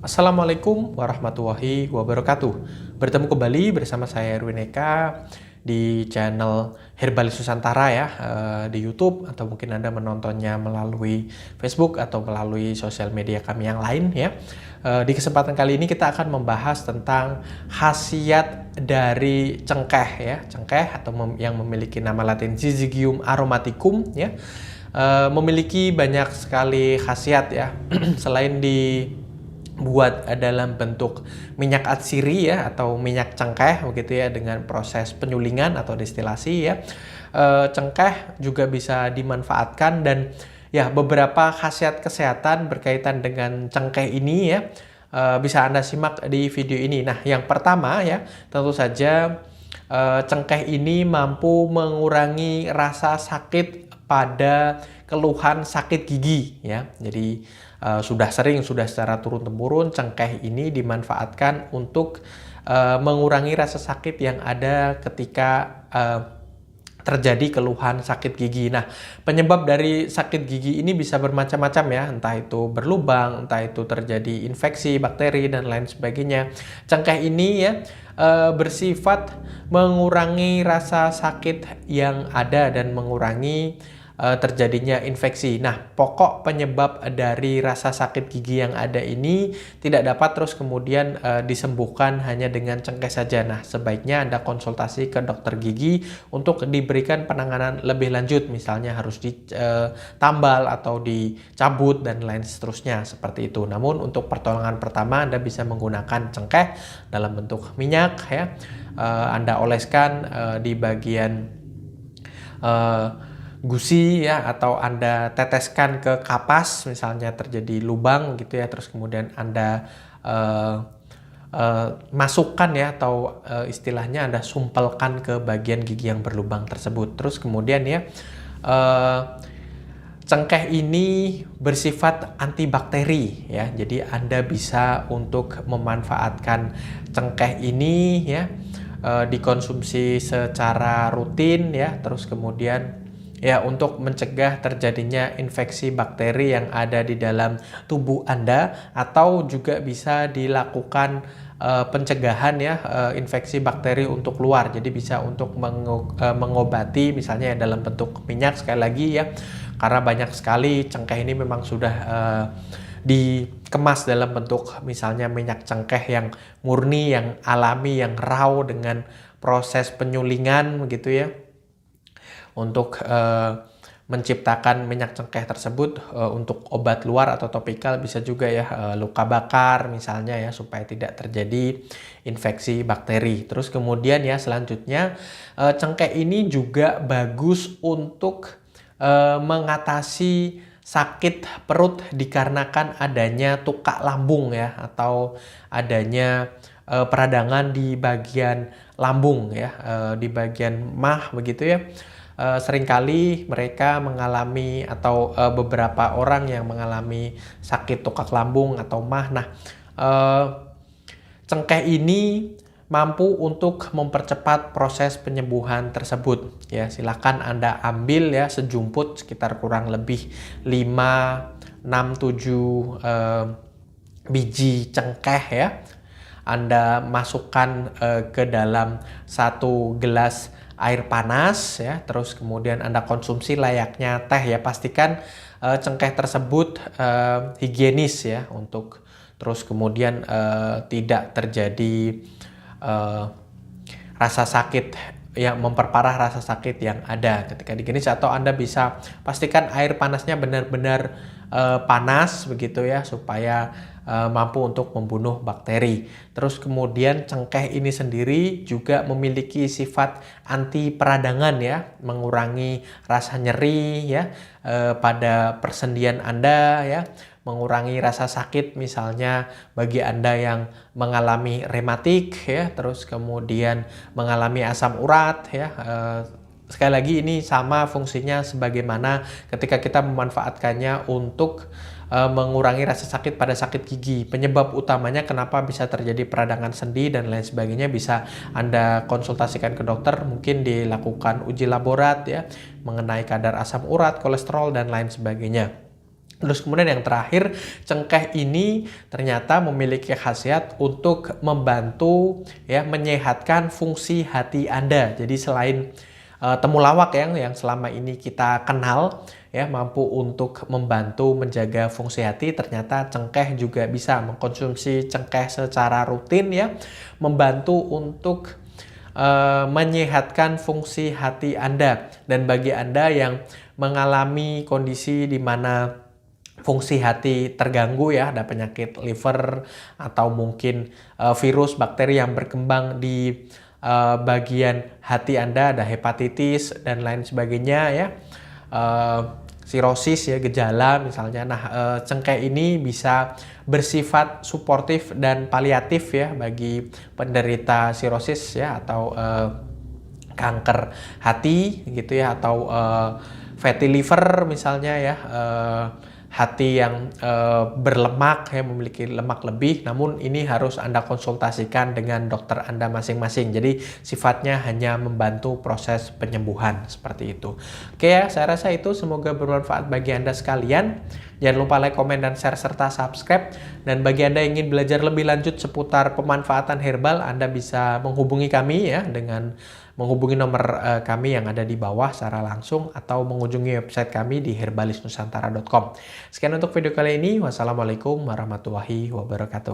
Assalamualaikum warahmatullahi wabarakatuh. Bertemu kembali bersama saya Erwin Eka di channel Herbalis Nusantara ya, di YouTube, atau mungkin Anda menontonnya melalui Facebook atau melalui sosial media kami yang lain ya. Di kesempatan kali ini kita akan membahas tentang khasiat dari cengkeh ya, cengkeh atau yang memiliki nama latin Syzygium aromaticum ya. Memiliki banyak sekali khasiat ya. Selain dibuat dalam bentuk minyak atsiri ya, atau minyak cengkeh begitu ya, dengan proses penyulingan atau destilasi ya, cengkeh juga bisa dimanfaatkan. Dan ya, beberapa khasiat kesehatan berkaitan dengan cengkeh ini ya, bisa Anda simak di video ini. Nah, yang pertama ya, tentu saja cengkeh ini mampu mengurangi rasa sakit pada keluhan sakit gigi ya. Jadi sudah secara turun-temurun cengkeh ini dimanfaatkan untuk mengurangi rasa sakit yang ada ketika terjadi keluhan sakit gigi. Nah, penyebab dari sakit gigi ini bisa bermacam-macam ya, entah itu berlubang, entah itu terjadi infeksi bakteri dan lain sebagainya. Cengkeh ini ya bersifat mengurangi rasa sakit yang ada dan mengurangi terjadinya infeksi. Nah, pokok penyebab dari rasa sakit gigi yang ada ini tidak dapat terus kemudian disembuhkan hanya dengan cengkeh saja. Nah, sebaiknya Anda konsultasi ke dokter gigi untuk diberikan penanganan lebih lanjut, misalnya harus ditambal atau dicabut dan lain seterusnya seperti itu. Namun untuk pertolongan pertama Anda bisa menggunakan cengkeh dalam bentuk minyak ya. Anda oleskan di bagian gusi ya, atau Anda teteskan ke kapas, misalnya terjadi lubang gitu ya, terus kemudian Anda masukkan ya, atau istilahnya Anda sumpelkan ke bagian gigi yang berlubang tersebut. Terus kemudian ya, cengkeh ini bersifat antibakteri ya, jadi Anda bisa untuk memanfaatkan cengkeh ini ya, dikonsumsi secara rutin ya, terus kemudian ya, untuk mencegah terjadinya infeksi bakteri yang ada di dalam tubuh Anda, atau juga bisa dilakukan pencegahan ya, infeksi bakteri untuk keluar. Jadi bisa untuk mengobati misalnya dalam bentuk minyak, sekali lagi ya, karena banyak sekali cengkeh ini memang sudah dikemas dalam bentuk misalnya minyak cengkeh yang murni, yang alami, yang raw dengan proses penyulingan begitu ya, untuk menciptakan minyak cengkeh tersebut untuk obat luar atau topikal, bisa juga ya luka bakar misalnya ya, supaya tidak terjadi infeksi bakteri. Terus kemudian ya, selanjutnya cengkeh ini juga bagus untuk mengatasi sakit perut dikarenakan adanya tukak lambung ya, atau adanya peradangan di bagian lambung ya, di bagian mah begitu ya. Seringkali mereka mengalami, atau beberapa orang yang mengalami sakit tukak lambung atau mah. Nah, cengkeh ini mampu untuk mempercepat proses penyembuhan tersebut ya. Silakan Anda ambil ya sejumput, sekitar kurang lebih 5, 6, 7 biji cengkeh ya. Anda masukkan ke dalam 1 gelas air panas ya, terus kemudian Anda konsumsi layaknya teh ya. Pastikan cengkeh tersebut higienis ya, untuk terus kemudian tidak terjadi rasa sakit yang memperparah rasa sakit yang ada ketika digenis. Atau Anda bisa pastikan air panasnya benar-benar panas begitu ya, supaya mampu untuk membunuh bakteri. Terus kemudian cengkeh ini sendiri juga memiliki sifat anti peradangan ya, mengurangi rasa nyeri ya pada persendian Anda ya, mengurangi rasa sakit misalnya bagi Anda yang mengalami rematik ya, terus kemudian mengalami asam urat ya. Sekali lagi, ini sama fungsinya sebagaimana ketika kita memanfaatkannya untuk mengurangi rasa sakit pada sakit gigi. Penyebab utamanya kenapa bisa terjadi peradangan sendi dan lain sebagainya bisa Anda konsultasikan ke dokter, mungkin dilakukan uji laborat ya mengenai kadar asam urat, kolesterol dan lain sebagainya. Terus kemudian yang terakhir, cengkeh ini ternyata memiliki khasiat untuk membantu ya menyehatkan fungsi hati Anda. Jadi selain temulawak yang selama ini kita kenal ya mampu untuk membantu menjaga fungsi hati, ternyata cengkeh juga bisa. Mengkonsumsi cengkeh secara rutin ya membantu untuk menyehatkan fungsi hati Anda. Dan bagi Anda yang mengalami kondisi di mana fungsi hati terganggu ya, ada penyakit liver atau mungkin virus, bakteri yang berkembang di bagian hati Anda, ada hepatitis dan lain sebagainya ya, sirosis ya, gejala misalnya. Nah, cengkeh ini bisa bersifat suportif dan paliatif ya bagi penderita sirosis ya, atau kanker hati gitu ya, atau fatty liver misalnya ya, hati yang berlemak ya, memiliki lemak lebih. Namun ini harus Anda konsultasikan dengan dokter Anda masing-masing. Jadi sifatnya hanya membantu proses penyembuhan seperti itu. Oke ya, saya rasa itu semoga bermanfaat bagi Anda sekalian. Jangan lupa like, komen, dan share serta subscribe. Dan bagi Anda yang ingin belajar lebih lanjut seputar pemanfaatan herbal, Anda bisa menghubungi kami ya dengan menghubungi nomor kami yang ada di bawah secara langsung, atau mengunjungi website kami di herbalisnusantara.com. Sekian untuk video kali ini. Wassalamualaikum warahmatullahi wabarakatuh.